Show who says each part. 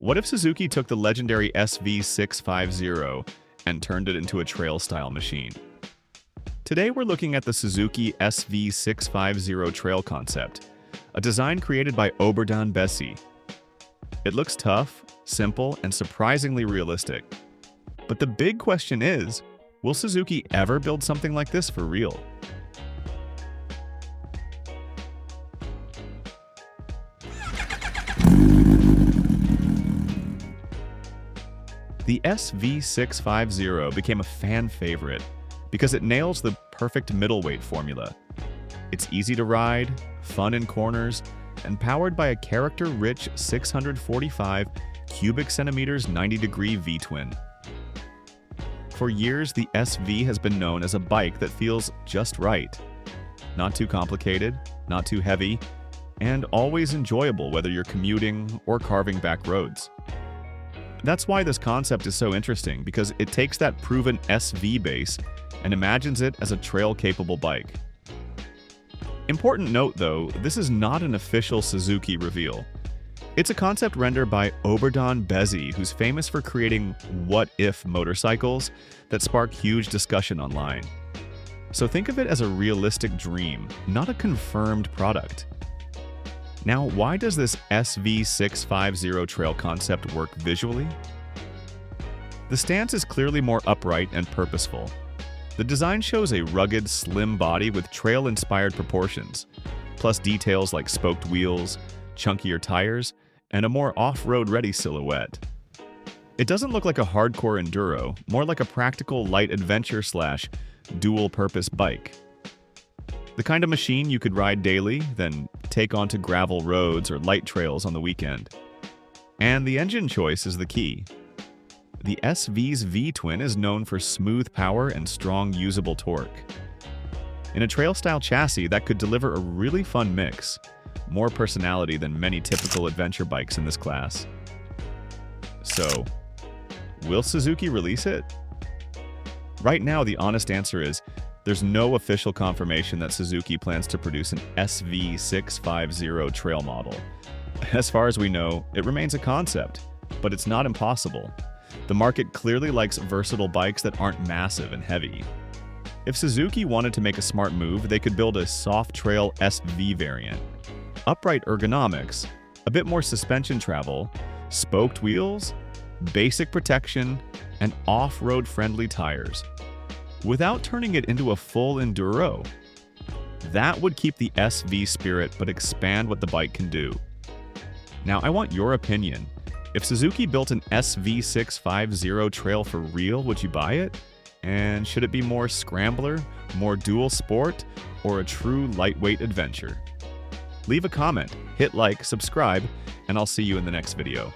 Speaker 1: What if Suzuki took the legendary SV650 and turned it into a trail-style machine? Today we're looking at the Suzuki SV650 Trail concept, a design created by Oberdan Bezzi. It looks tough, simple, and surprisingly realistic. But the big question is, will Suzuki ever build something like this for real? The SV650 became a fan favorite because it nails the perfect middleweight formula. It's easy to ride, fun in corners, and powered by a character-rich 645 cubic centimeters 90-degree V-twin. For years, the SV has been known as a bike that feels just right. Not too complicated, not too heavy, and always enjoyable whether you're commuting or carving back roads. That's why this concept is so interesting, because it takes that proven SV base and imagines it as a trail-capable bike. Important note though, this is not an official Suzuki reveal. It's a concept render by Oberdan Bezzi, who's famous for creating what-if motorcycles that spark huge discussion online. So think of it as a realistic dream, not a confirmed product. Now, why does this SV650 Trail concept work visually? The stance is clearly more upright and purposeful. The design shows a rugged, slim body with trail-inspired proportions, plus details like spoked wheels, chunkier tires, and a more off-road ready silhouette. It doesn't look like a hardcore enduro, more like a practical light adventure / dual-purpose bike. The kind of machine you could ride daily, then take onto gravel roads or light trails on the weekend. And the engine choice is the key. The SV's V-twin is known for smooth power and strong usable torque. In a trail-style chassis, that could deliver a really fun mix, more personality than many typical adventure bikes in this class. So, will Suzuki release it? Right now, the honest answer is, there's no official confirmation that Suzuki plans to produce an SV650 Trail model. As far as we know, it remains a concept, but it's not impossible. The market clearly likes versatile bikes that aren't massive and heavy. If Suzuki wanted to make a smart move, they could build a soft trail SV variant. Upright ergonomics, a bit more suspension travel, spoked wheels, basic protection, and off-road friendly tires, without turning it into a full enduro. That would keep the SV spirit but expand what the bike can do. Now, I want your opinion. If Suzuki built an SV650 Trail for real, would you buy it? And should it be more scrambler, more dual sport, or a true lightweight adventure? Leave a comment, hit like, subscribe, and I'll see you in the next video.